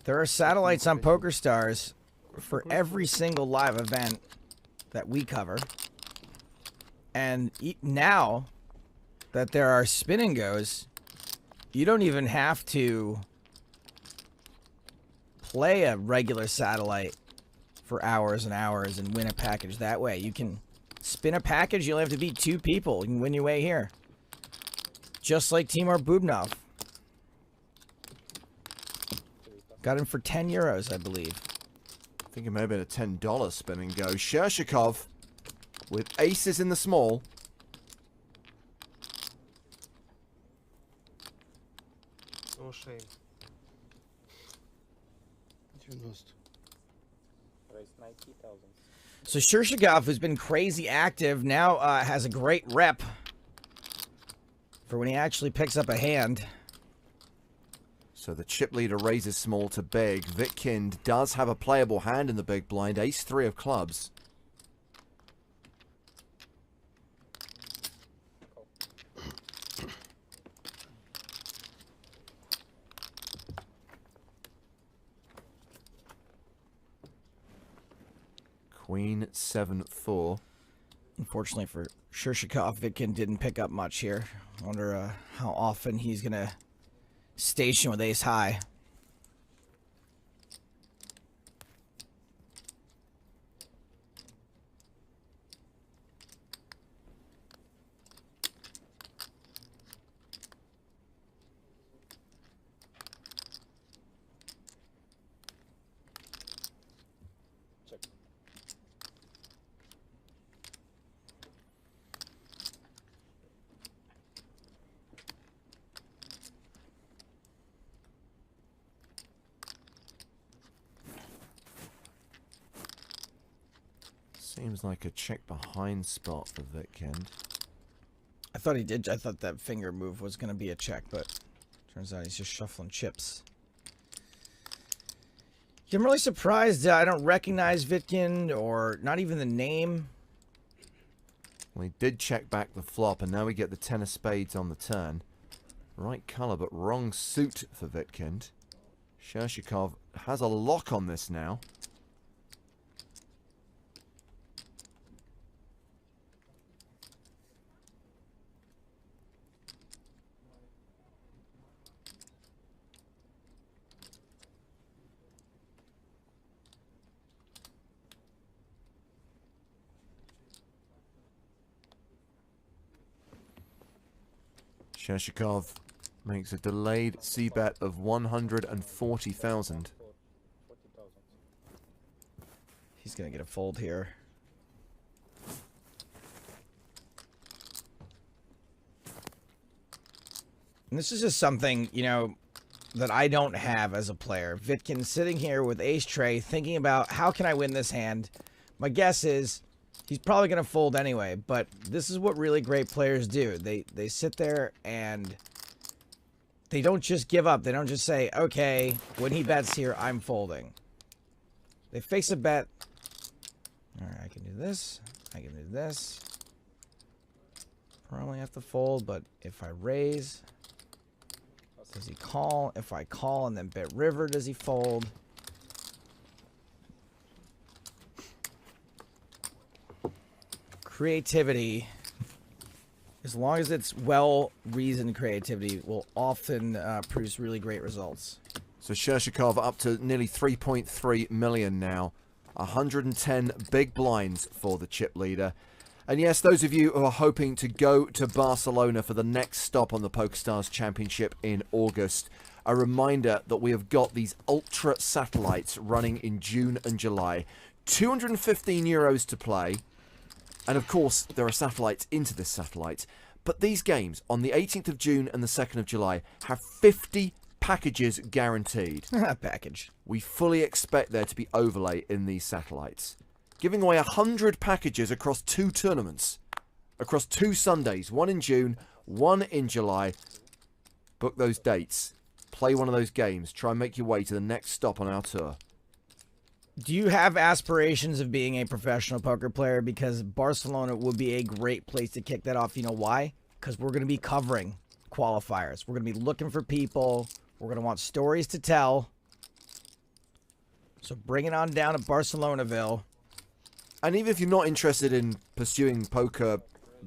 There are satellites on PokerStars for every single live event that we cover. And now that there are spin and goes, you don't even have to play a regular satellite for hours and hours and win a package that way. You can spin a package, you only have to beat 2 people. You can win your way here. Just like Timur Bubnov. Got him for 10 euros, I believe. I think it may have been a $10 spin and go. Shershikov with aces in the small. No shame. So Shershikov, who's been crazy active, now has a great rep for when he actually picks up a hand. So the chip leader raises small to big. Vitkind does have a playable hand in the big blind. Ace-3 of clubs. Queen 7-4. Unfortunately for Shershikov, Vitkind didn't pick up much here. I wonder how often he's going to station with ace high. Seems like a check behind spot for Vitkind. I thought he did. I thought that finger move was going to be a check, but turns out he's just shuffling chips. I'm really surprised I don't recognize Vitkind or not even the name. Well, he did check back the flop, and now we get the 10 of spades on the turn. Right colour, but wrong suit for Vitkind. Shershikov has a lock on this now. Shershikov makes a delayed c-bet of 140,000. He's going to get a fold here. And this is just something, you know, that I don't have as a player. Vitkin sitting here with ace tray thinking about how can I win this hand. My guess is he's probably going to fold anyway, but this is what really great players do. They sit there and they don't just give up. They don't just say, okay, when he bets here, I'm folding. They face a bet. All right, I can do this. I can do this. Probably have to fold, but if I raise, does he call? If I call and then bet river, does he fold? Creativity, as long as it's well-reasoned creativity, will often produce really great results. So Shershikov up to nearly 3.3 million now. 110 big blinds for the chip leader. And yes, those of you who are hoping to go to Barcelona for the next stop on the PokerStars Championship in August, a reminder that we have got these ultra satellites running in June and July. 215 euros to play. And of course, there are satellites into this satellite. But these games on the 18th of June and the 2nd of July have 50 packages guaranteed. Package. We fully expect there to be overlay in these satellites. Giving away 100 packages across 2 tournaments. Across 2 Sundays. One in June, one in July. Book those dates. Play one of those games. Try and make your way to the next stop on our tour. Do you have aspirations of being a professional poker player? Because Barcelona would be a great place to kick that off. You know why? Because we're going to be covering qualifiers. We're going to be looking for people. We're going to want stories to tell. So bring it on down to Barcelonaville. And even if you're not interested in pursuing poker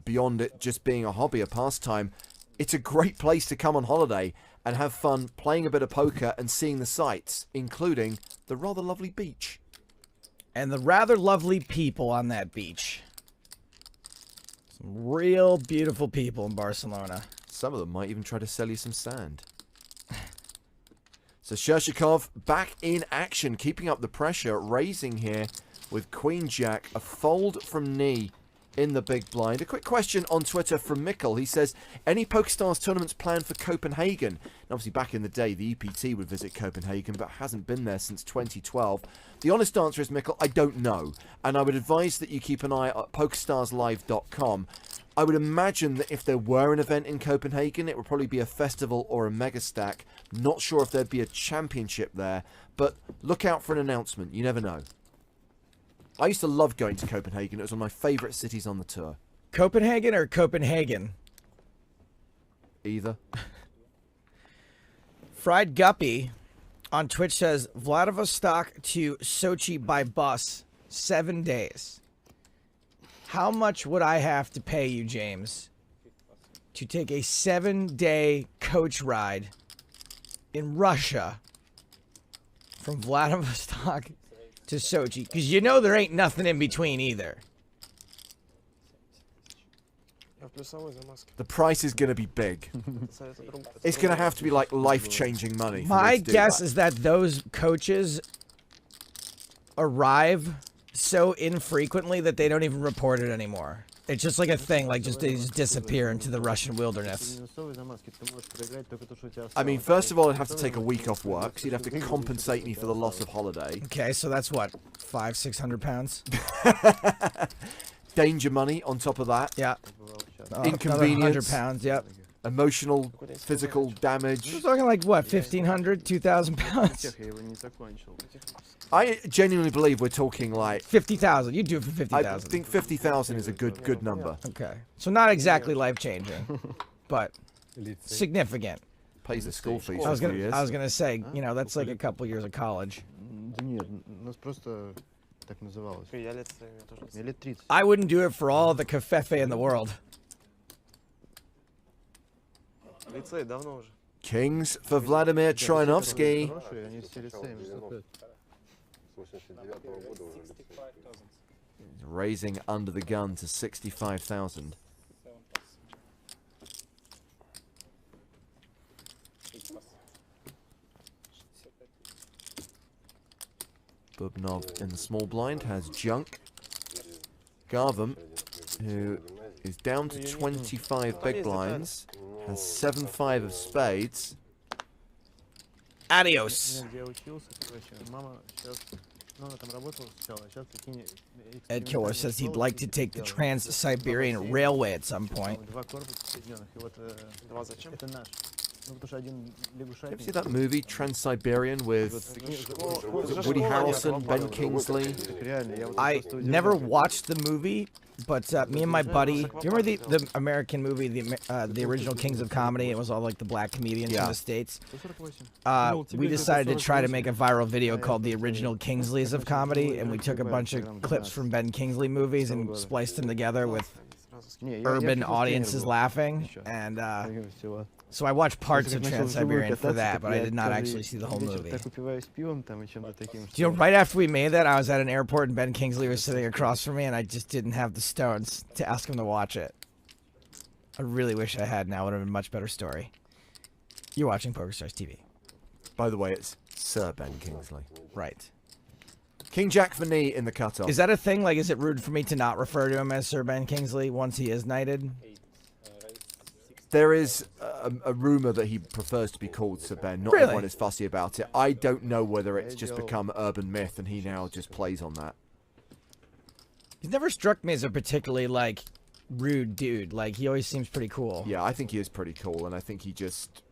beyond it just being a hobby, a pastime, it's a great place to come on holiday and have fun playing a bit of poker and seeing the sights, including the rather lovely beach. And the rather lovely people on that beach. Some real beautiful people in Barcelona. Some of them might even try to sell you some sand. So Shershikov back in action, keeping up the pressure, raising here with Queen Jack, a fold from knee in the big blind. A quick question on Twitter from Mikkel. He says, any PokerStars tournaments planned for Copenhagen? And obviously back in the day, the EPT would visit Copenhagen, but hasn't been there since 2012. The honest answer is, Mikkel, I don't know. And I would advise that you keep an eye at PokerStarsLive.com. I would imagine that if there were an event in Copenhagen, it would probably be a festival or a mega stack. Not sure if there'd be a championship there, but look out for an announcement. You never know. I used to love going to Copenhagen. It was one of my favourite cities on the tour. Copenhagen or Copenhagen? Either. Fried Guppy on Twitch says, Vladivostok to Sochi by bus, 7 days. How much would I have to pay you, James, to take a 7-day coach ride in Russia from Vladivostok to Sochi? Because you know there ain't nothing in between either. The price is going to be big. It's going to have to be like life-changing money. My guess is that those coaches arrive so infrequently that they don't even report it anymore. It's just like a thing, like just they just disappear into the Russian wilderness. I mean, first of all, I'd have to take a week off work, so you'd have to compensate me for the loss of holiday. Okay, so that's what, 500-600 pounds? Danger money on top of that. Yeah. Inconvenience. 100 pounds, yep. Emotional, physical damage. We're talking like, what, 1,500, 2,000 pounds? I genuinely believe we're talking like 50,000. You do it for 50,000. I think 50,000 is a good number. Okay. So not exactly life-changing, but significant. Pays the school fees I was for 2 years. gonna say, you know, that's like a couple years of college. I wouldn't do it for all the kafefe in the world. Kings for Vladimir Troyanovsky. Raising under the gun to 65,000. Bubnov in the small blind has junk. Garvam, who is down to 25 big blinds, has 7-5 of spades. Adios. Ed Killer says he'd like to take the Trans-Siberian Railway at some point. You ever see that movie, Trans-Siberian, with Woody Harrelson, Ben Kingsley? I never watched the movie, but me and my buddy, do you remember the American movie, the original Kings of Comedy? It was all like the black comedians from the States. We decided to try to make a viral video called The Original Kingsleys of Comedy, and we took a bunch of clips from Ben Kingsley movies and spliced them together with urban audiences laughing, and so I watched parts of Trans-Siberian for that, but I did not actually see the whole movie. Do you know, right after we made that, I was at an airport and Ben Kingsley was sitting across from me, and I just didn't have the stones to ask him to watch it. I really wish I had. Now would have been a much better story. You're watching PokerStars TV. By the way, it's Sir Ben Kingsley. Right. King Jack for knee in the cutoff. Is that a thing? Like, is it rude for me to not refer to him as Sir Ben Kingsley once he is knighted? There is a rumor that he prefers to be called Sir Ben. Not Really? everyone is fussy about it. I don't know whether it's just become urban myth and he now just plays on that. He's never struck me as a particularly, like, rude dude. Like, he always seems pretty cool. Yeah, I think he is pretty cool, and I think he just...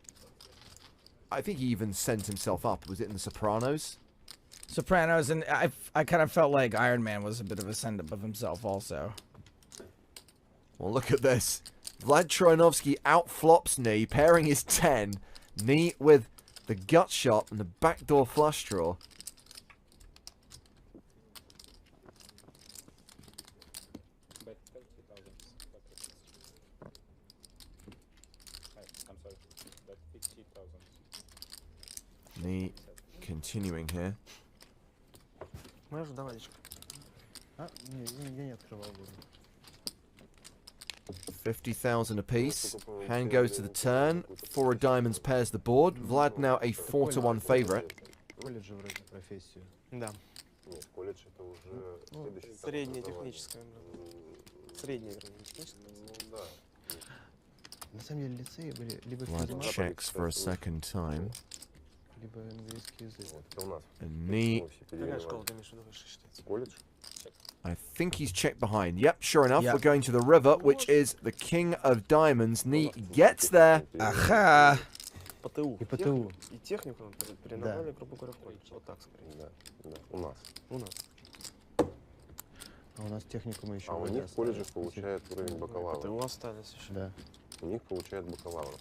I think he even sent himself up. Was it in The Sopranos? Sopranos, and I kind of felt like Iron Man was a bit of a send-up of himself also. Well, look at this. Vlad Troyanovsky outflops Knee, pairing his 10. Knee with the gut shot and the backdoor flush draw. Bet 30,000. I'm sorry. Bet 50,000. Knee continuing here. Можешь давай. А? Я не открывал воду. 50,000 apiece. Hand goes to the turn. 4 of diamonds pairs the board. Vlad now a 4-1 favourite. Колледж же вроде профессию. Да. Нет, колледж это уже следующий этап. Средняя техническая. Средняя, вернее, техническая. Ну да. На самом деле лицеи были либо Vlad физмат, checks for a second time. либо английский язык. Вот это у нас. And Knee, Мы все Какая школа, переливали. ты имеешь в виду, высшая считается? Колледж? I think he's checked behind. Yep, sure enough, Yep. we're going to the river, which is the king of diamonds. Knee gets there. Ага. ПТУ. И ПТУ. И технику перенабрали, грубо говоря, в колледж. Вот так скорее. Да, да, у нас. У нас. А у нас технику мы еще А у них в колледжах получают уровень бакалавра. ПТУ остались еще. Да. У них получают бакалавра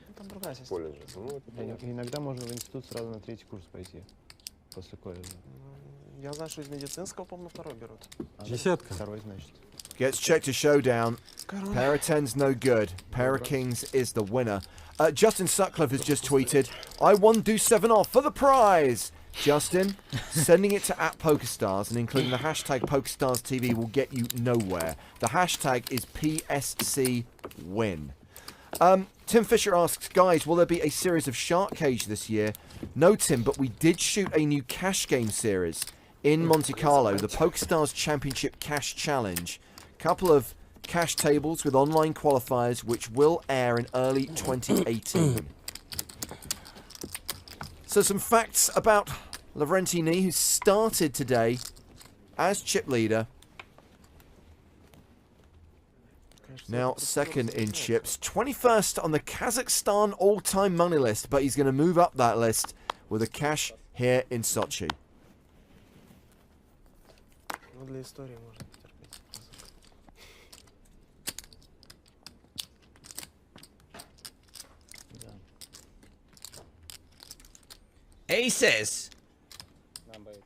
Ну, там другая в система. колледже. Ну, это И понятно. иногда можно в институт сразу на 3-й курс пойти. После колледжа. Ну, Я знаю, что из медицинского, по-моему, второй берут. А Десятка. Второй, значит. Gets checked to showdown. Pair of 10's no good. Pair of kings is the winner. Justin Sutcliffe has just tweeted, I won do 7 off for the prize. Justin, sending it to @PokerStars and including the hashtag PokerStarsTV will get you nowhere. The hashtag is PSC win. Tim Fisher asks, guys, will there be a series of Shark Cage this year? No, Tim, but we did shoot a new cash game series in Monte Carlo, the PokerStars Championship Cash Challenge. Couple of cash tables with online qualifiers which will air in early 2018. So some facts about Lavrentini, who started today as chip leader. Now second in chips, 21st on the Kazakhstan all-time money list, but he's going to move up that list with a cash here in Sochi. Ну, для истории можно потерпеть. Да. Aces Number 8.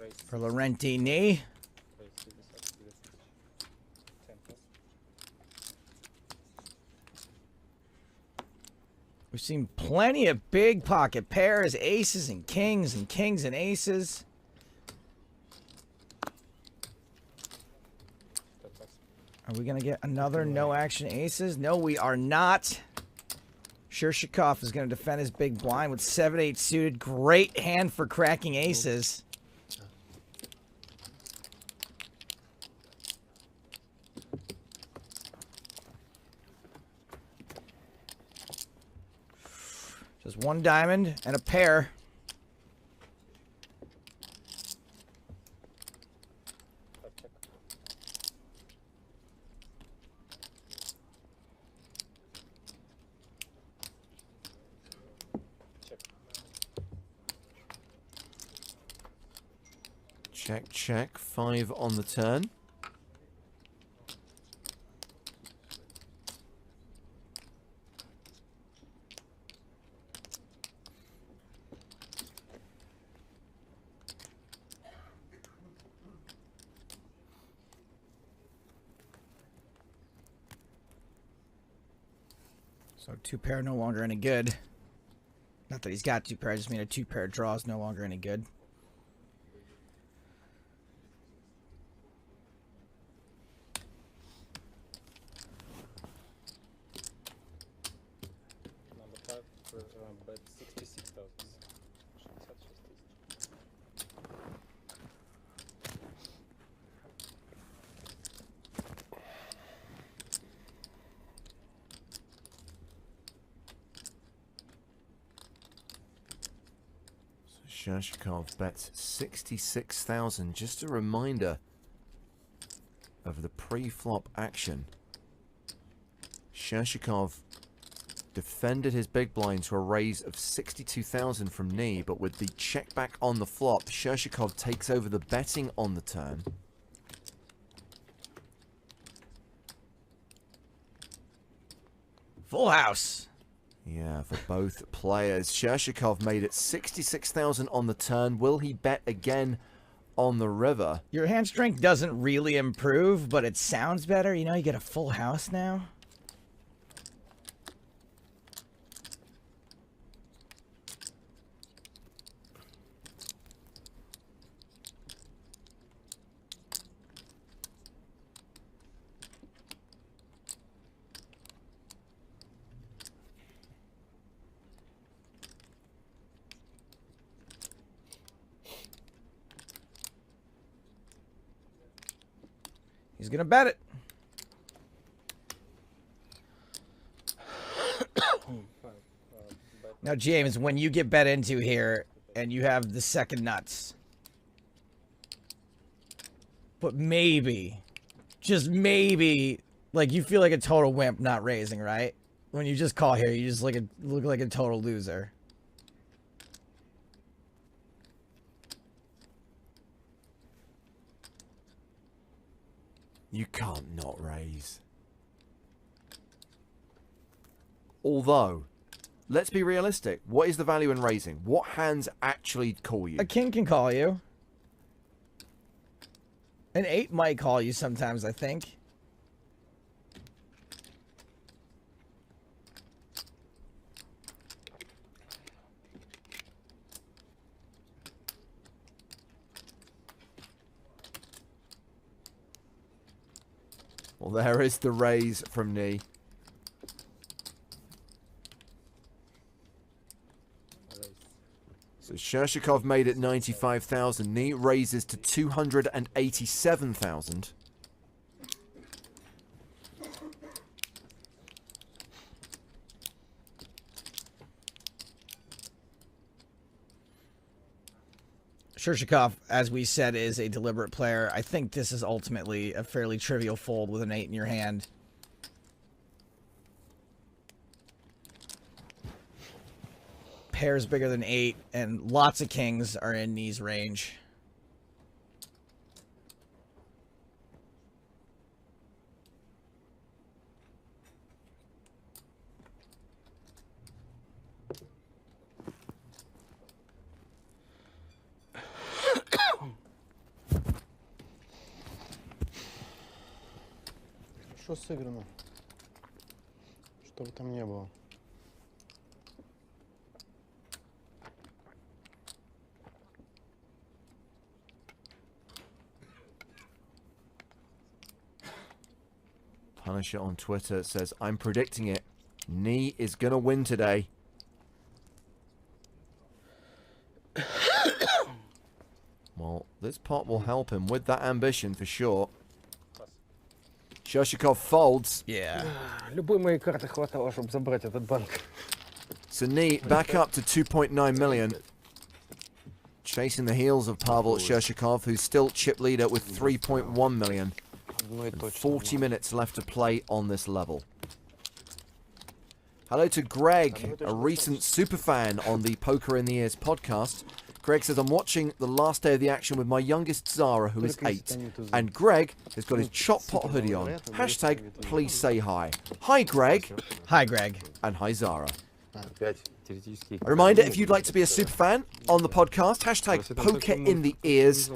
Race. for Laurentini. Race 50,000. 10 plus. We've seen plenty of big pocket pairs, aces and kings and aces. 10 plus. Are we going to get another no action aces? No, we are not. Shirshikov is going to defend his big blind with 7-8 suited. Great hand for cracking aces. Just one diamond and a pair. Check. Check. Check, check. 5 on the turn. So 2 pair no longer any good. Not that he's got 2 pair, I just mean a 2 pair draw is no longer any good. Number 5 for bet 66,000. 66 тысяч. Shashikov bets 66,000. Just a reminder of the pre-flop action. Shashikov defended his big blind to a raise of 62,000 from knee, but with the check back on the flop, Shashikov takes over the betting on the turn. Full house. Yeah, for both players. Shershikov made it 66,000 on the turn. Will he bet again on the river? Your hand strength doesn't really improve, but it sounds better. You know, you get a full house now. He's gonna bet it. Now, James, when you get bet into here and you have the second nuts, but maybe, just maybe, like you feel like a total wimp not raising, right? When you just call here, you just look like a total loser. You can't not raise. Although, let's be realistic. What is the value in raising? What hands actually call you? A king can call you. An 8 might call you sometimes, I think. Well, there is the raise from Knee. So Shershikov made it 95,000. Knee raises to 287,000. Shershikov, as we said, is a deliberate player. I think this is ultimately a fairly trivial fold with an 8 in your hand. Pairs bigger than 8, and lots of kings are in Knee's range. Что сыграно? Что бы там не было. Punisher on Twitter says, I'm predicting it. Knee is going to win today. Well, this pot will help him with that ambition for sure. Shershikov folds. Yeah. Любой моей карты хватало, чтобы забрать этот банк. So Knee back up to 2.9 million. Chasing the heels of Pavel Shershikov, who's still chip leader with 3.1 million. And 40 minutes left to play on this level. Hello to Greg, a recent superfan on the Poker in the Ears podcast. Greg says, I'm watching the last day of the action with my youngest Zara, who is 8. And Greg has got his chop pot hoodie on. Hashtag, please say hi. Hi, Greg. Hi, Greg. And hi, Zara. Опять теоретически. A reminder, if you'd like to be a superfan on the podcast, hashtag Poker in the Ears.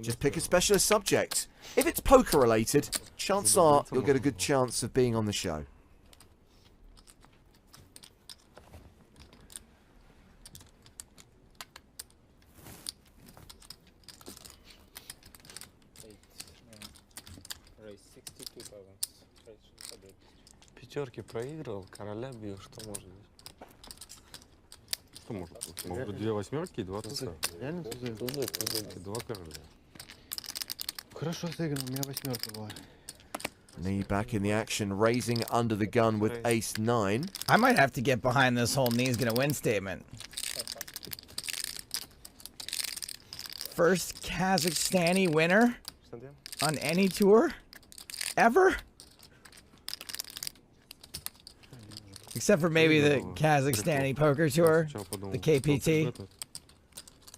Just pick a specialist subject. If it's poker related, chances are you'll get a good chance of being on the show. Raise 62,000. Raise 600. Пятерки проигрывал, короля бил, что может быть? Что может быть? Может быть, 2 восьмерки и 2 туса. Реально тузы? Тузы. И 2 короля. Хорошо сыграно, у меня восьмерка была. Knee back in the action, raising under the gun with ace-9. I might have to get behind this whole Knee's gonna win statement. First Kazakhstani winner on any tour ever? Except for maybe the Kazakhstani poker tour, the KPT.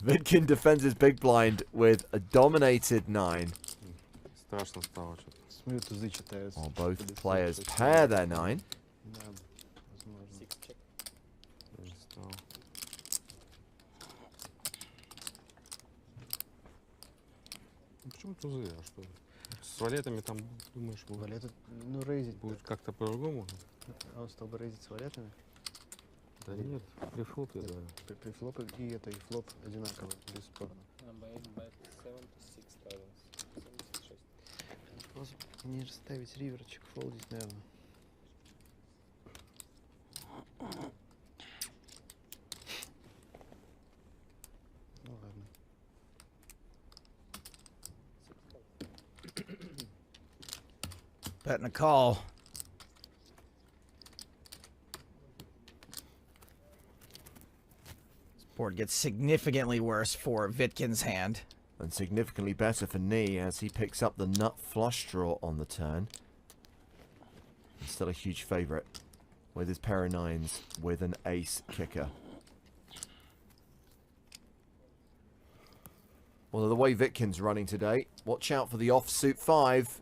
Vidkin defends his big blind with a dominated 9. Страшно стало что-то. Смотрю, тузы читаю. While both players pair their 9. Да. почему тузы, а что? С валетами там, думаешь, Валеты, ну, рейзить. будет как-то по-другому? А он стал бы рейзить с валетами. Да нет, при флопе, да. При флоп и это, и флоп одинаково, бесспорно. Number 8 bet 76,000. 76. Просто не ставить риверчик, фолдить, наверное. Ну ладно. Betting a call. This board gets significantly worse for Vitkin's hand. And significantly better for Nee as he picks up the nut flush draw on the turn. He's still a huge favourite with his pair of nines with an ace kicker. Well, the way Vitkin's running today, watch out for the offsuit 5.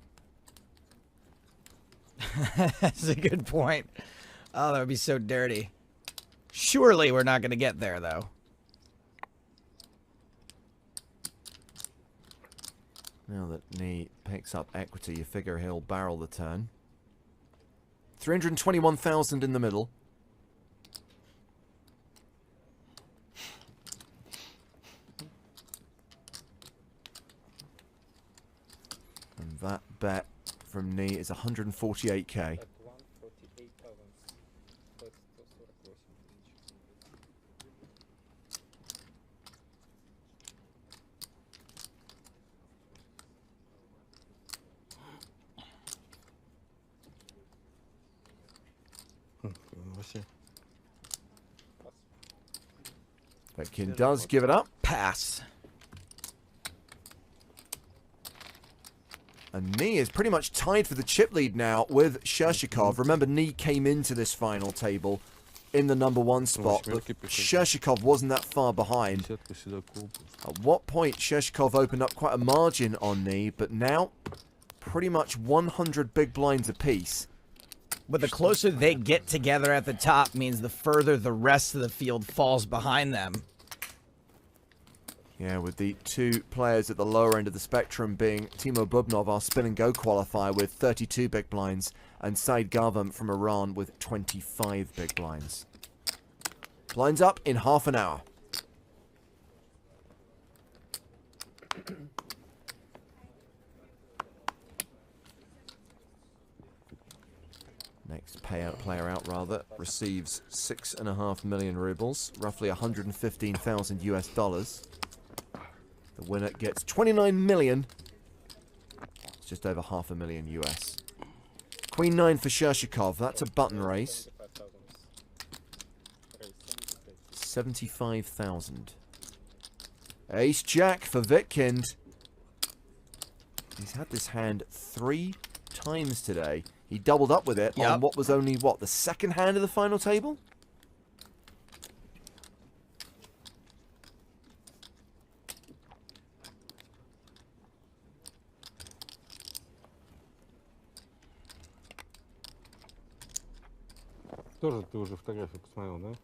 That's a good point. Oh, that would be so dirty. Surely we're not going to get there, though. Now that Nee picks up equity, you figure he'll barrel the turn. 321,000 in the middle. And that bet from Nee is 148k. At 148,000. But 148 тысяч. Вообще. Vitkin does give it up. Pass. And Nee is pretty much tied for the chip lead now with Shershikov. Remember, Nee came into this final table in the number 1 spot, but Shershikov wasn't that far behind. Десятка сюда куб. At what point Shershikov opened up quite a margin on Nee, but now pretty much 100 big blinds apiece. But the closer they get together at the top means the further the rest of the field falls behind them. Yeah, with the two players at the lower end of the spectrum being Timo Bubnov, our spin and go qualifier, with 32 big blinds, and Said Garvam from Iran with 25 big blinds. Blinds up in half an hour. Next player out receives 6.5 million rubles, roughly 115,000 US dollars. The winner gets 29 million. It's just over half a million US. Queen 9 for Shershikov. That's a button race. 75,000. Ace Jack for Vitkind. He's had this hand 3 times today. He doubled up with it on what was only, the second hand of the final table? Тоже ты уже фотографию посмотрел, да?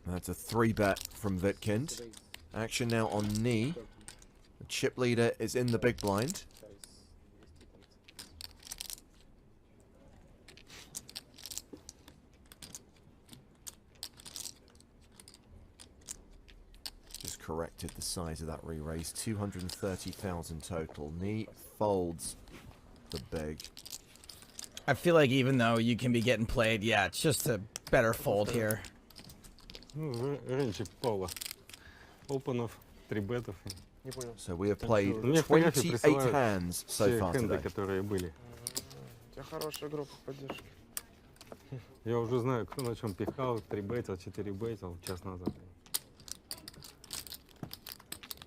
That's a 3-bet from Vitkind. Action now on Nee. The chip leader is in the big blind. Just corrected the size of that re-raise. 230,000 total. Nee folds the big. I feel like even though you can be getting played, yeah, it's just a better fold here. Ну, рейнчик Паула. Опенов, 3 бетов. Не понял. So we have played Мне фотографии 28 присылают hands so все far хенды, today. которые были. У тебя хорошая группа поддержки. Я уже знаю, кто на чем пихал, 3 бейтил, 4 бейтил час назад.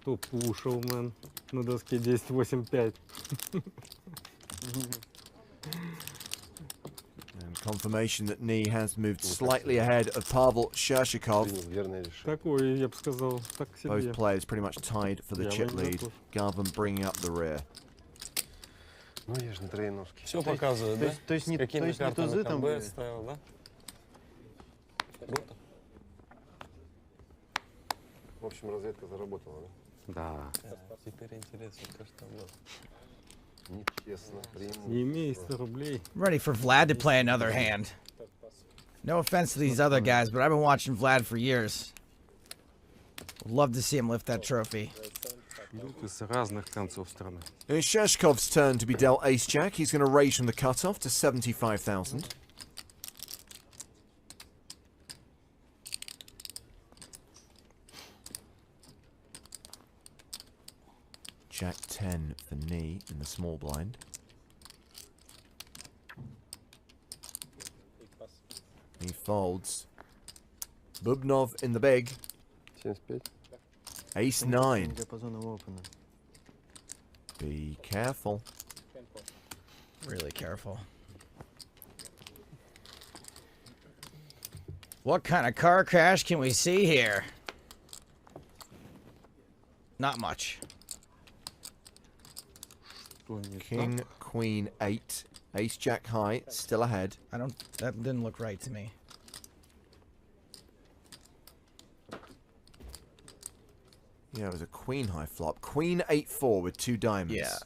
Кто пушил, мэн, на доске 10-8-5. And confirmation that Nee has moved slightly ahead of Pavel Shershikov. Принял верное решение. Такой, я бы сказал, так себе. Both players pretty much tied for the Yeah, chip well, lead. that Garvan bringing up the rear. Ну, я же на троеножке. Все показывает, да? То есть не тузы там были? ставил, да? Круто. В общем, разведка заработала, да? Да. Теперь интересно, кто ж там был. Нечестно, преимущество. Не имей 100 рублей. I'm ready for Vlad to play another hand. No offense to these other guys, but I've been watching Vlad for years. Would love to see him lift that trophy. Идут из разных концов страны. It's Sheshkov's turn to be dealt ace-jack. He's going to raise from the cutoff to 75,000. Jack 10 for knee in the small blind. He folds. Bubnov in the big. 75. Ace 9. Диапазоном опена. Be careful. Really careful. What kind of car crash can we see here? Not much. Что не King, так? Queen 8. Ace Jack high, still ahead. That didn't look right to me. Yeah, it was a Queen high flop. Queen 8-4 with 2 diamonds. Yeah.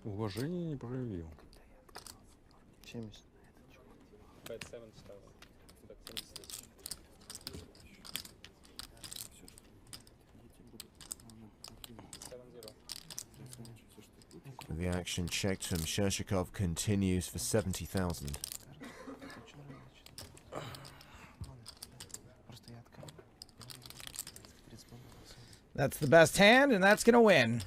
Уважение не проявил. 70. Bet 7,000. Bet 70,000. With the action checked from Shershikov continues for 70,000. That's the best hand, and that's gonna win.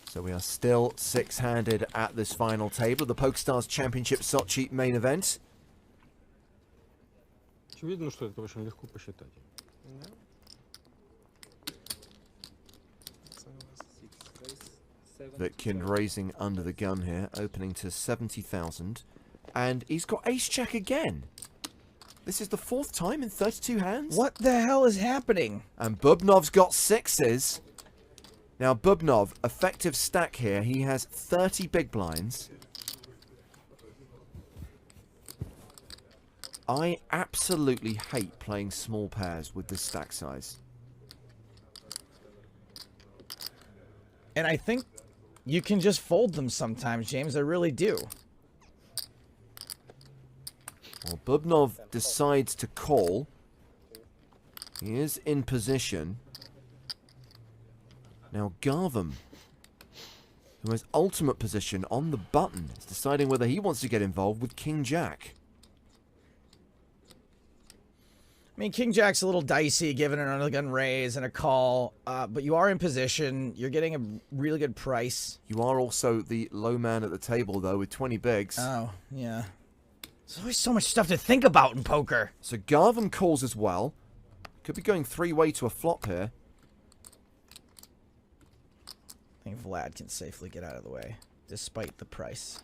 So we are still 6-handed at this final table of the PokerStars Championship Sochi main event. Очевидно, что это очень легко посчитать. Vitkin raising under the gun here, opening to 70,000. And he's got ace-jack again. This is the 4th time in 32 hands. What the hell is happening? And Bubnov's got 6s. Now Bubnov, effective stack here. He has 30 big blinds. I absolutely hate playing small pairs with this stack size. And I think you can just fold them sometimes, James. I really do. Well, Bubnov decides to call. He is in position. Now Garvam, who has ultimate position on the button, is deciding whether he wants to get involved with King Jack. I mean, King Jack's a little dicey, given an under-the-gun raise and a call, but you are in position. You're getting a really good price. You are also the low man at the table, though, with 20 bigs. Oh, yeah. There's always so much stuff to think about in poker. So Garvam calls as well. Could be going 3-way to a flop here. I think Vlad can safely get out of the way, despite the price.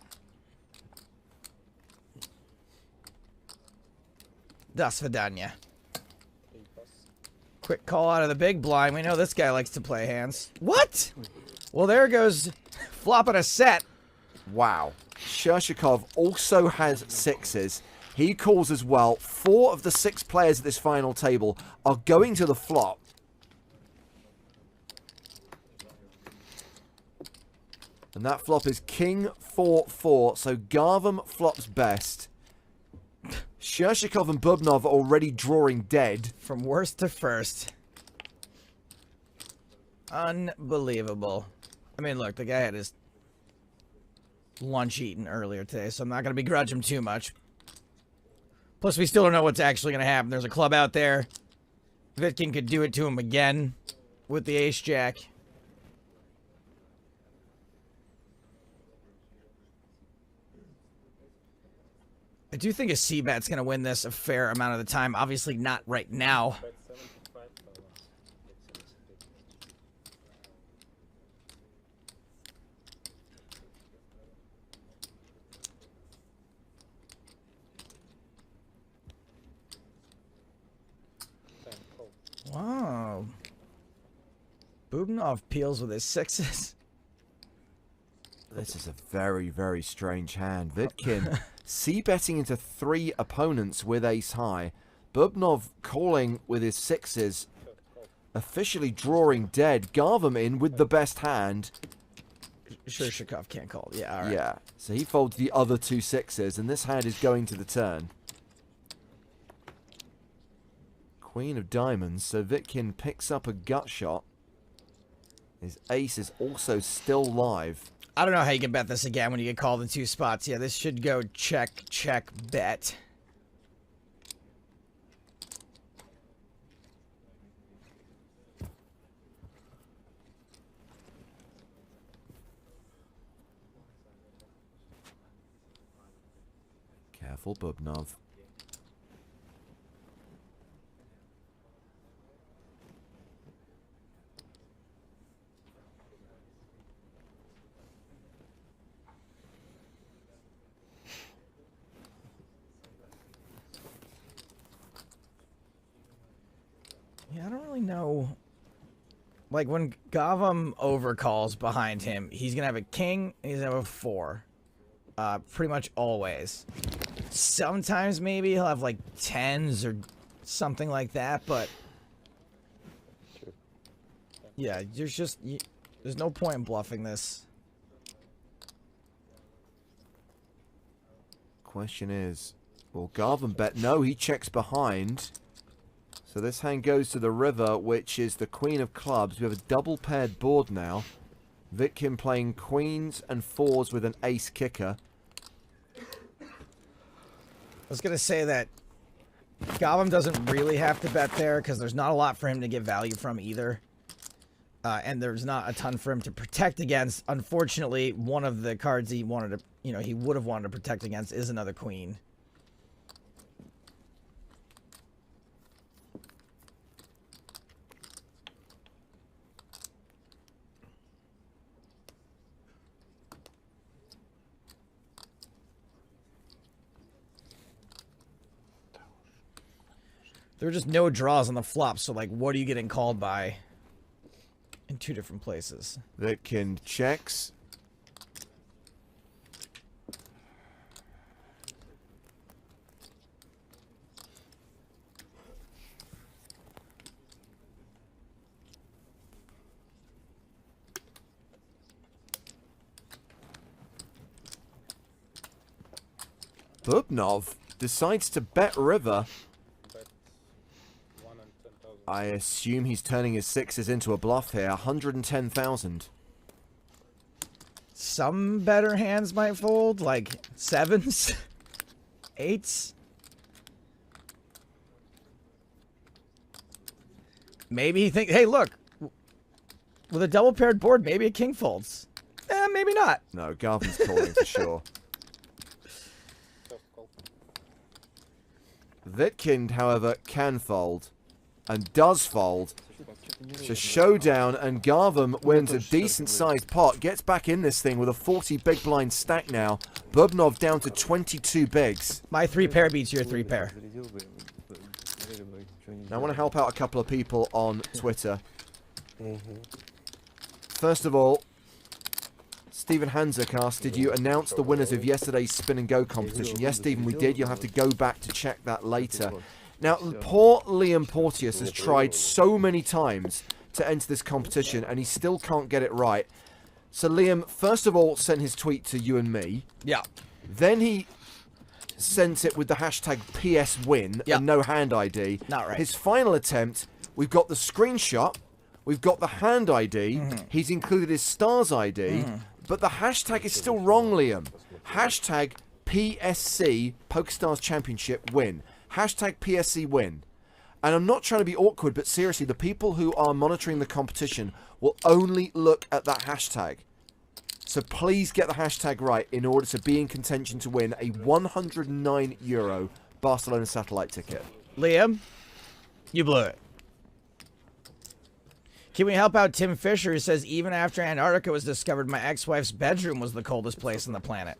Das Vidanya. Quick call out of the big blind. We know this guy likes to play hands. What? Well, there goes flopping a set. Wow. Shershikov also has 6s. He calls as well. 4 of the 6 players at this final table are going to the flop. And that flop is King 4-4. So Garvam flops best. Shershikov and Bubnov are already drawing dead. From worst to first. Unbelievable. I mean, look, the guy had his lunch eaten earlier today, so I'm not going to begrudge him too much. Plus, we still don't know what's actually going to happen. There's a club out there. Vitkin could do it to him again with the ace-jack. I do think a C-bet's going to win this a fair amount of the time. Obviously not right now. Bet 75,000. Wow. Bubnov peels with his 6s. This is a very, very strange hand. Vidkin c-betting into 3 opponents with ace high. Bubnov calling with his 6s, officially drawing dead. Garvam in with the best hand. Sure, Shikov can't call. Yeah, all right. Yeah, so he folds the other 2 6s, and this hand is going to the turn. Queen of diamonds, so Vitkin picks up a gut shot. His ace is also still live. I don't know how you can bet this again when you get called in 2 spots. Yeah, this should go check, check, bet. Careful, Bubnov. Yeah, I don't really know. Like, when Gavam overcalls behind him, he's going to have a king, and he's going to have a 4. Pretty much always. Sometimes maybe he'll have, like, 10s or something like that, but... Yeah, there's just... There's no point in bluffing this. Question is, will Garvan bet? No, he checks behind. So this hand goes to the river, which is the Queen of Clubs. We have a double paired board now. Vitkin playing queens and 4s with an ace kicker. I was going to say that Gavam doesn't really have to bet there because there's not a lot for him to get value from either. And there's not a ton for him to protect against. Unfortunately, one of the cards he wanted to, he would have wanted to protect against is another queen. There are just no draws on the flop, so, like, what are you getting called by in 2 different places? Vitkin checks. Bubnov decides to bet river. Bet 1 and 10,000. I assume he's turning his 6s into a bluff here. 110,000. Some better hands might fold, like 7s, 8s. Maybe he thinks, hey, look, with a double paired board, maybe a king folds. Maybe not. No, Garvin's calling for sure. First call. Vitkind, however, can fold. And does fold. It's a showdown, and Garvam wins a decent-sized pot. Gets back in this thing with a 40 big blind stack now. Bubnov down to 22 bigs. My 3 pair beats your 3 pair. Now, I want to help out a couple of people on Twitter. First of all, Stephen Hanzercast, did you announce the winners of yesterday's Spin and Go competition? Yes, Stephen, we did. You'll have to go back to check that later. Now, poor Liam Porteous has tried so many times to enter this competition, and he still can't get it right. So Liam, first of all, sent his tweet to you and me. Yeah. Then he sent it with the hashtag PSWin and no hand ID. Not right. His final attempt, we've got the screenshot, we've got the hand ID, he's included his stars ID, but the hashtag is still wrong, Liam. Hashtag PSC, PokerStars Championship win. Hashtag PSC win. And I'm not trying to be awkward, but seriously, the people who are monitoring the competition will only look at that hashtag. So please get the hashtag right in order to be in contention to win a €109 Barcelona satellite ticket. Liam, you blew it. Can we help out Tim Fisher, who says, even after Antarctica was discovered, my ex-wife's bedroom was the coldest place on the planet.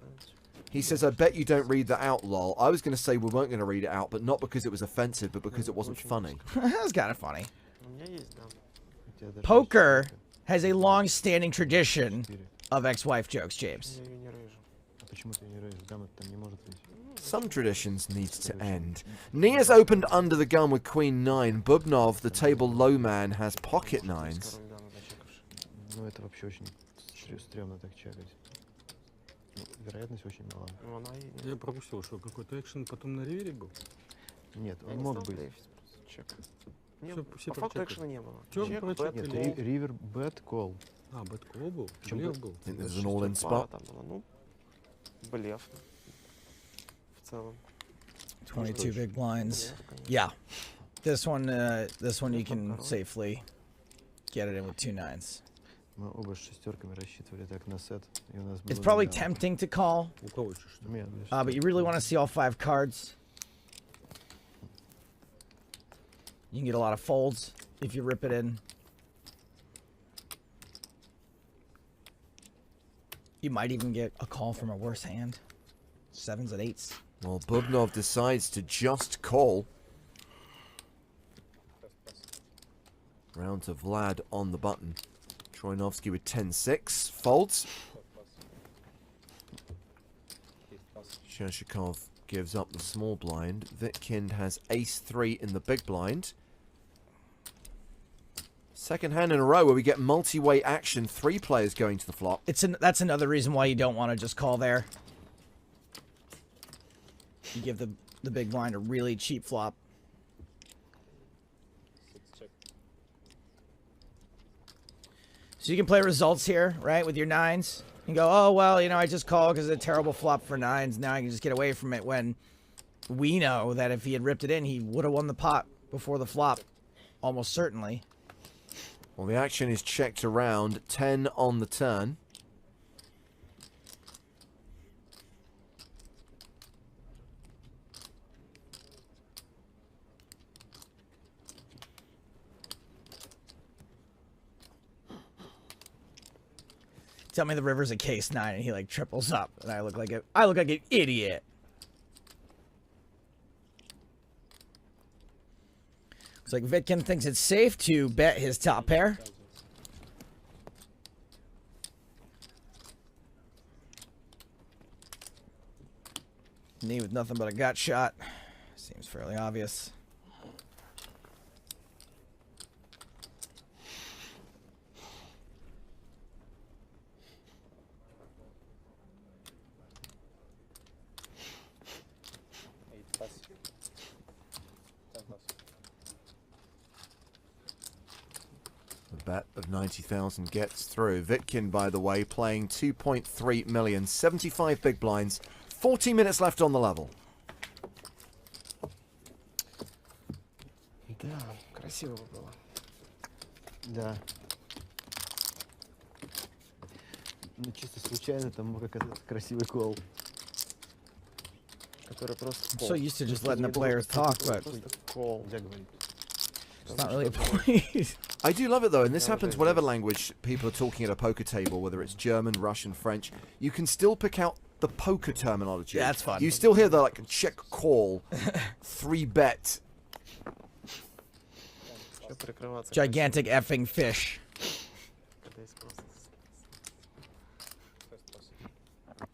He says, I bet you don't read that out, lol. I was going to say we weren't going to read it out, but not because it was offensive, but because it wasn't funny. That was kind of funny. Poker has a long-standing tradition of ex-wife jokes, James. Я ее не рыжу. А почему ты не рейс? Гамма там не может быть. Some traditions need to end. Nia's opened under the gun with Queen 9. Bubnov, the table low man, has pocket nines. Король Гана зачекавший. Ну это вообще очень стрёмно так чекать. Ну, вероятность очень мала. Ну, она и... Я пропустил, что какой-то экшен потом на ривере был. Нет, Я он не мог стал быть. дрейфить просто. Чек. Не, Все по факту прочекали. экшена не было. Чё Чек, прочекали? бэт, Нет, кол. ривер, бет, кол. А, бэткол был? Чё Блеф бэт? был. I think there's an all-in Пара spot. там была. Ну, блеф. В целом. 22 big blinds. Блеф, конечно. Yeah. This one you can safely get it in with 2 nines. Мы оба с шестерками рассчитывали так на сет. И у нас It's было probably нормально. tempting to call, У кого еще что? Нет, без but you really want to see all 5 cards. You can get a lot of folds if you rip it in. You might even get a call from a worse hand. 7s and 8s. Well, Bubnov decides to just call. Round to Vlad on the button. Troinovsky with 10-6. Folds. Shershikov gives up the small blind. Vitkind has ace-3 in the big blind. Second hand in a row where we get multi-way action. 3 players going to the flop. That's another reason why you don't want to just call there. You give the big blind a really cheap flop. 6 check. So you can play results here, right, with your 9s. And go, oh, well, you know, I just call because it's a terrible flop for 9s. Now I can just get away from it, when we know that if he had ripped it in, he would have won the pot before the flop. Almost certainly. Well, the action is checked around. 10 on the turn. Tell me the river's a case 9 and he like triples up and I look like an idiot. Looks like Vitkin thinks it's safe to bet his top pair. Me with nothing but a gut shot. Seems fairly obvious. Eight pass. 10 pass. The bet of 90,000 gets through. Vitkin, by the way, playing 2.3 million. 75 big blinds. 40 minutes left on the level. Да, красиво было. Да. Ну чисто случайно там мог оказаться красивый кол. Который просто I'm кол. so used to just letting the Не players должен talk, быть, but просто кол. Нельзя говорить. it's not really a point. I do love it though, and this Yeah, happens okay, whatever yes. language people are talking at a poker table, whether it's German, Russian, French. You can still pick out the poker terminology. Yeah, that's fun. You still hear the like check call, 3 bet. Что прикрываться? Gigantic effing fish. Когда есть просто... First pass.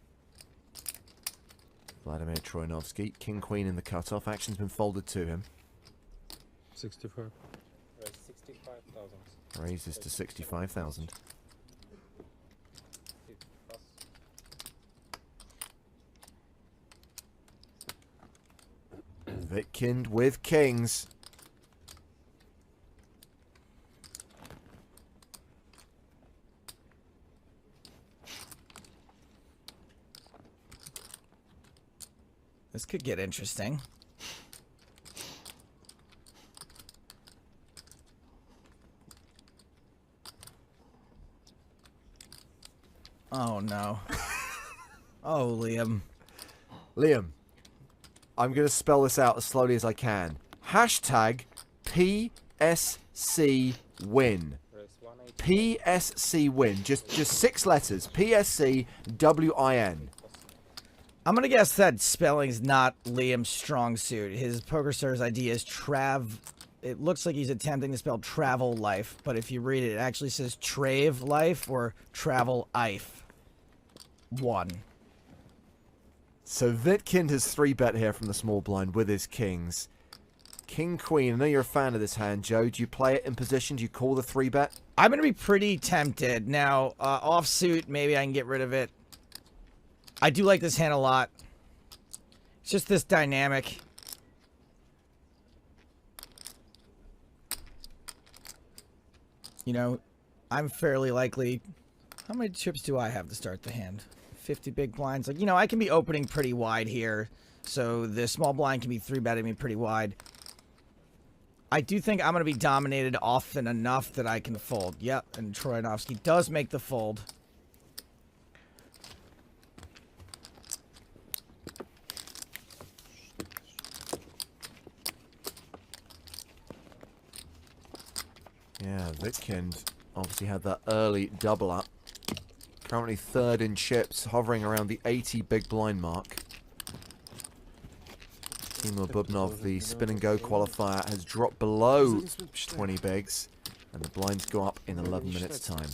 Vladimir Troinovsky, king queen in the cutoff. Action's been folded to him. 65. Right, 65,000. Raises to 65,000. Fifth pass. Vitkind with kings. This could get interesting. Oh no. Oh, Liam. Liam, I'm going to spell this out as slowly as I can. Hashtag PSC win. Raise 180. PSC win. Just 6 letters. PSC WIN. I'm gonna guess that spelling's not Liam's strong suit. His PokerStars ID is Trav. It looks like he's attempting to spell travel life, but if you read it, it actually says Trave life or travel ife. 1. So Vitkind has 3-bet here from the small blind with his kings. King, queen. I know you're a fan of this hand, Joe. Do you play it in position? Do you call the 3-bet? I'm going to be pretty tempted. Now, offsuit, maybe I can get rid of it. I do like this hand a lot. It's just this dynamic. You know, I'm fairly likely... How many chips do I have to start the hand? 50 big blinds. Like, you know, I can be opening pretty wide here. So the small blind can be 3-betting me pretty wide. I do think I'm going to be dominated often enough that I can fold. Yep, and Troyanovsky does make the fold. Yeah, Vitkind obviously had that early double up. Currently 3rd in chips, hovering around the 80 big blind mark. Timur Bubnov, the spin and go qualifier, has dropped below 20 bigs, and the blinds go up in 11 minutes' time.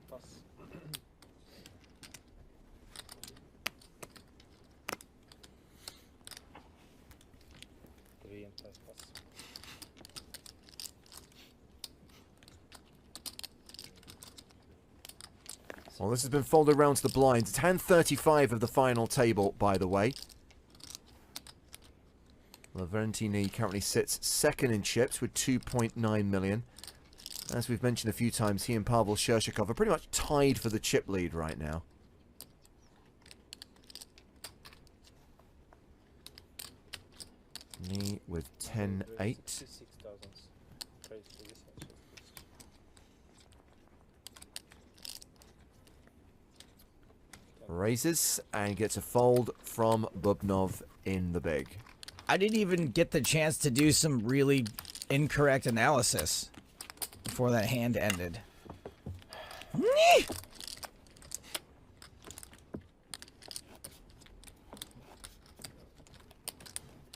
Pass. 3 and pass. Well, this has been folded around to the blinds. It's hand 35 of the final table, by the way. Lavrentini currently sits 2nd in chips with 2.9 million. As we've mentioned a few times, he and Pavel Shershikov are pretty much tied for the chip lead right now. Me with 10-8. 66,000. Trade to this hand. Raises and gets a fold from Bubnov in the big. I didn't even get the chance to do some really incorrect analysis before that hand ended.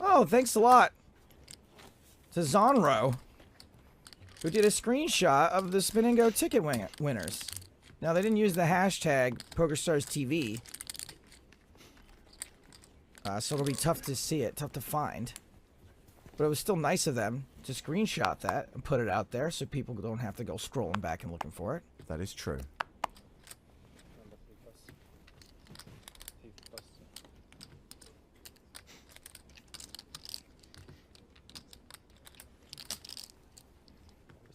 Oh, thanks a lot to Zonro, who did a screenshot of the Spin and Go ticket winners. Now, they didn't use the hashtag PokerStarsTV, so it'll be tough to see it, tough to find. But it was still nice of them to screenshot that and put it out there so people don't have to go scrolling back and looking for it. That is true. Number 3 pass. 5 pass. Number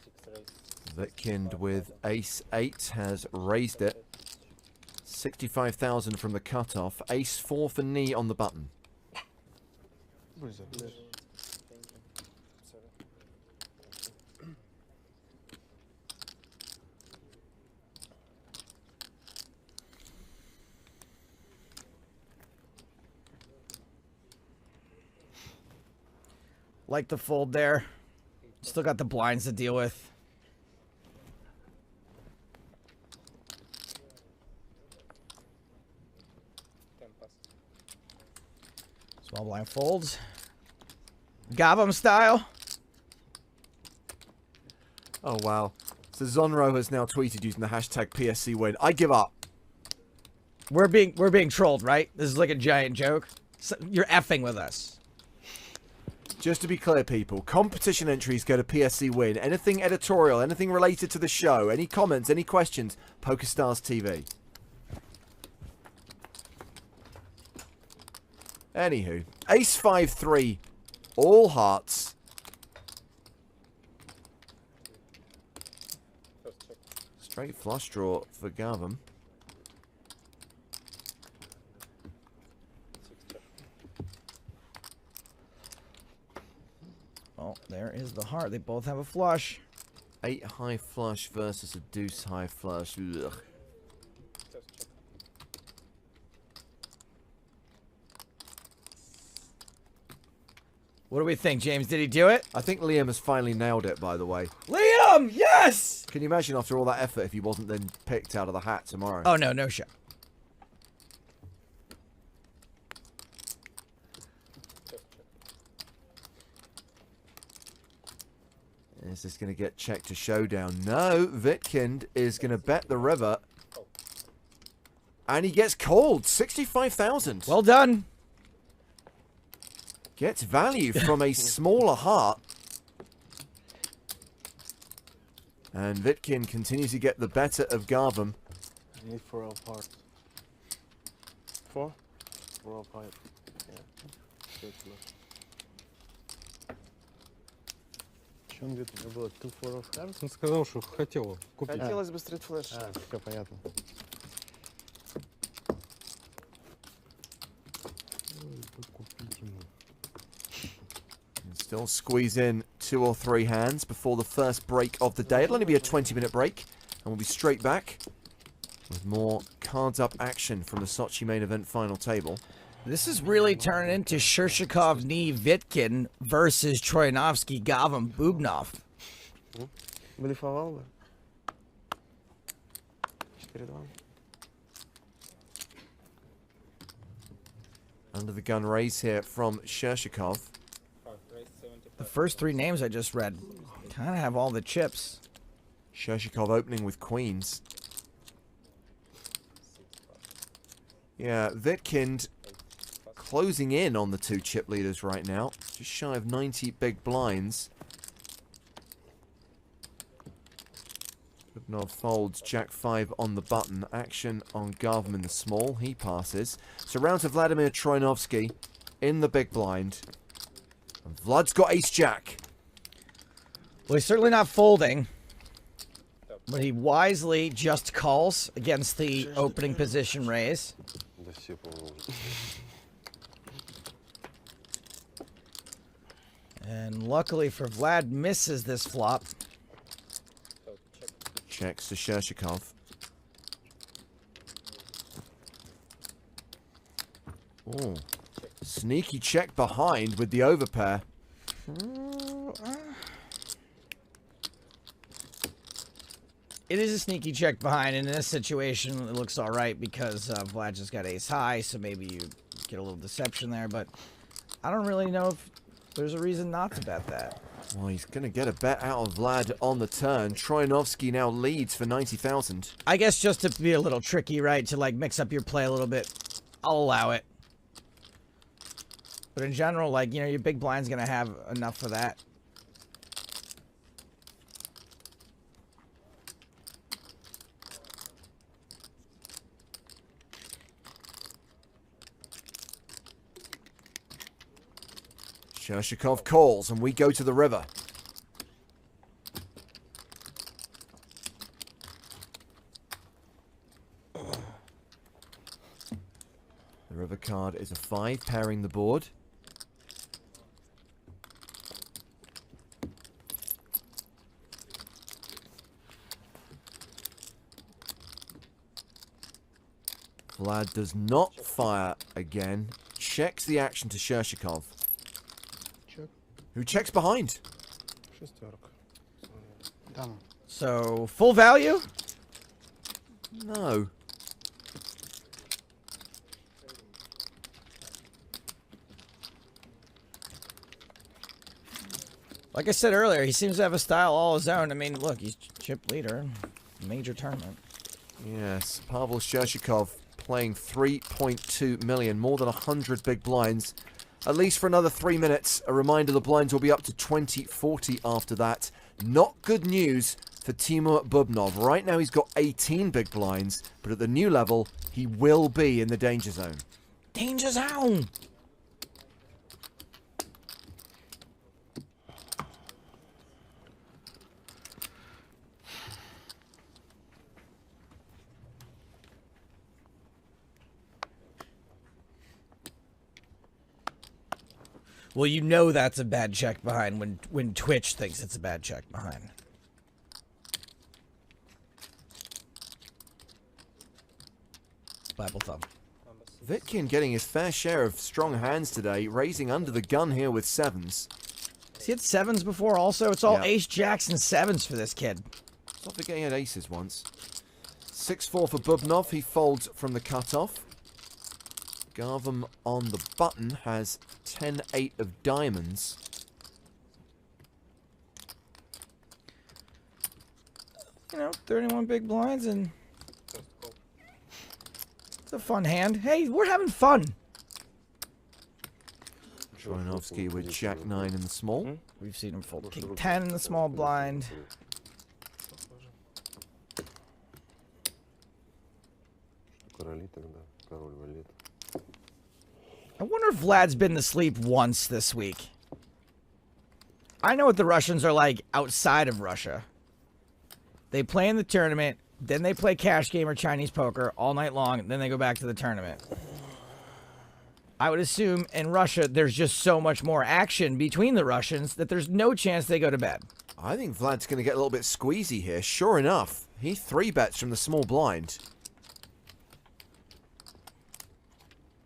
6 raise. Vitkind with ace-8 has raised it. 65,000 from the cutoff. Ace-4 for knee on the button. Thank you. 7. Like the fold there. Still got the blinds to deal with. Small blind folds. Gotham style. Oh, wow. So Zonro has now tweeted using the hashtag PSC win. I give up. We're being trolled, right? This is like a giant joke. So you're effing with us. Just to be clear, people, competition entries go to PSC win. Anything editorial, anything related to the show, any comments, any questions, PokerStars TV. Anywho, ace 5-3, all hearts. First check. Straight flush draw for Gavin. 6 check. Well, there is the heart. They both have a flush. 8 high flush versus a deuce high flush. Ugh. First check. What do we think, James? Did he do it? I think Liam has finally nailed it, by the way. Liam! Yes! Can you imagine after all that effort if he wasn't then picked out of the hat tomorrow? Oh, no, no shot. Is this going to get checked to showdown? No, Vitkind is going to bet the river. And he gets called. 65,000. Well done. Gets value from a smaller heart. And Vitkin continues to get the better of Garvam. Need 4 up heart. 4? 4 up height. Что он говорит, у него было 2 4 of heart? Он сказал, что хотел купить. Хотелось бы стрит флеш. А, все понятно. Купить ему. Still squeeze in 2 or 3 hands before the first break of the day. It'll only be a 20-minute break, and we'll be straight back with more cards-up action from the Sochi main event final table. This is really turning into Shershikov knee Vitkin versus Troyanovsky Gavam Bubnov. Блефовал бы. 4-2. Under the gun raise here from Shershikov. The first 3 names I just read kind of have all the chips. Shershikov opening with queens. Yeah, Vitkind closing in on the 2 chip leaders right now. Just shy of 90 big blinds. Bubnov folds Jack 5 on the button. Action on Garvam in the small. He passes. So round to Vladimir Troyanovsky in the big blind. And Vlad's got ace jack. Well, he's certainly not folding, but he wisely just calls against the opening position raise. Да все, по-моему. And luckily for Vlad, misses this flop. Checks to Shershikov. Oh, sneaky check behind with the overpair. It is a sneaky check behind, and in this situation, it looks all right because Vlad just got ace high, so maybe you get a little deception there, but I don't really know if there's a reason not to bet that. Well, he's going to get a bet out of Vlad on the turn. Troyanovsky now leads for 90,000. I guess just to be a little tricky, right, to like mix up your play a little bit, I'll allow it. But in general, like, you know, your big blind's going to have enough for that. Shershikov calls, and we go to the river. The river card is a 5, pairing the board. Vlad does not fire again. Checks the action to Shershikov, who checks behind. Шестерка. Дама. So, full value? No. Like I said earlier, he seems to have a style all his own. I mean, look, he's chip leader. Major tournament. Yes, Pavel Shershikov playing 3.2 million, more than 100 big blinds. At least for another 3 minutes. A reminder, the blinds will be up to 20-40 after that. Not good news for Timur Bubnov. Right now he's got 18 big blinds, but at the new level, he will be in the danger zone. Danger zone! Well, you know that's a bad check behind when Twitch thinks it's a bad check behind. Bible thumb. Vitkin getting his fair share of strong hands today, raising under the gun here with 7s. Has he had 7s before also? It's all Yeah. ace, jacks, and 7s for this kid. Stop forgetting he had aces once. 6-4 for Bubnov. He folds from the cutoff. Garvam on the button has 10-8 of diamonds. you know, 31 big blinds, and it's a fun hand. Hey, we're having fun. Troianovski with Jack 9 in the small. We've seen him fold King 10 in the small blind. Короли тогда. Король валет. I wonder if Vlad's been to sleep once this week. I know what the Russians are like outside of Russia. They play in the tournament, then they play cash game or Chinese poker all night long, then they go back to the tournament. I would assume in Russia there's just so much more action between the Russians that there's no chance they go to bed. I think Vlad's going to get a little bit squeezy here. Sure enough, he 3-bets from the small blind.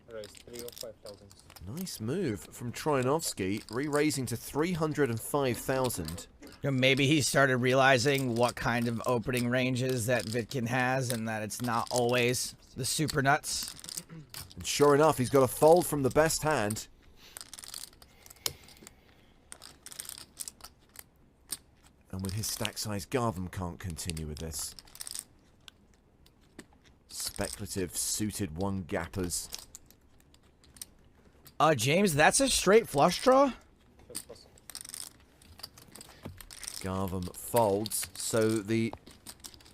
Raise 3 or 5,000. Nice move from Troianovski, re-raising to 305,000. You know, maybe he started realizing what kind of opening ranges that Vitkin has and that it's not always the super nuts. And sure enough, he's got a fold from the best hand. And with his stack size, Gartham can't continue with this. Speculative suited one gappers. James, that's a straight flush draw? Gartham folds, so the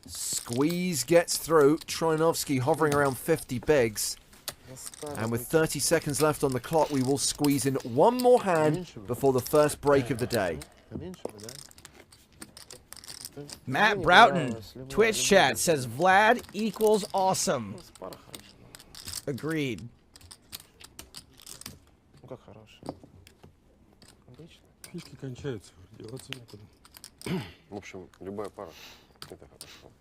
squeeze gets through. Troianovski hovering around 50 bigs. And with 30 seconds left on the clock, we will squeeze in one more hand before the first break of the day. Matt Broughton, Twitch chat, says Vlad equals awesome. Agreed. Ну как хороший. Отлично. Фишки кончаются, деваться некуда. В общем, любая пара. Это хорошо.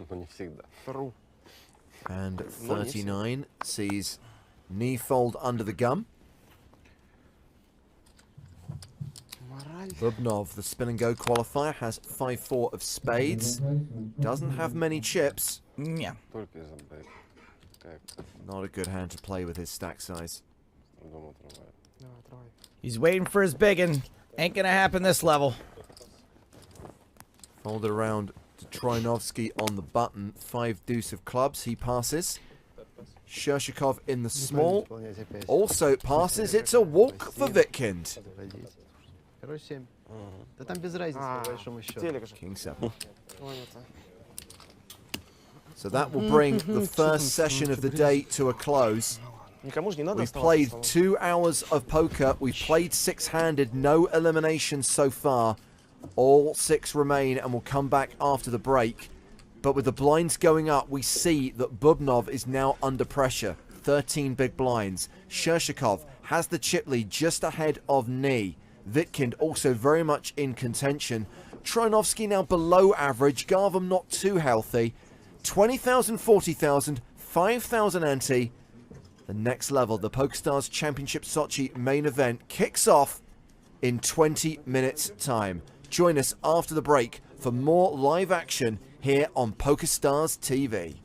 Но не всегда. Тру. And 39 sees knee fold under the gum. Мораль. Bubnov, the spin and go qualifier, has 5-4 of spades. Doesn't have many chips. Yeah. Только из-за бэк. Как Not a good hand to play with his stack size. дома отрывает. Давай, трой. He's waiting for his biggin. Ain't gonna happen this level. Fold it around to Troianovski on the button. 5 deuce of clubs. He passes. Shershikov in the small also passes. It's a walk for Vitkind. Короче, 7. Да там без разницы, по большому счету. Телек же. King 7. Понятно. So that will bring the first session of the day to a close. Никому же не надо We've оставаться played в столу. 2 hours of poker. We've played 6-handed. No eliminations so far. All 6 remain and will come back after the break. But with the blinds going up, we see that Bubnov is now under pressure. 13 big blinds. Shershikov has the chip lead just ahead of Knee. Vitkind also very much in contention. Troianovski now below average. Gartham not too healthy. 20,000, 40,000, 5,000 ante. The next level, the PokerStars Championship Sochi main event, kicks off in 20 minutes time. Join us after the break for more live action here on PokerStars TV.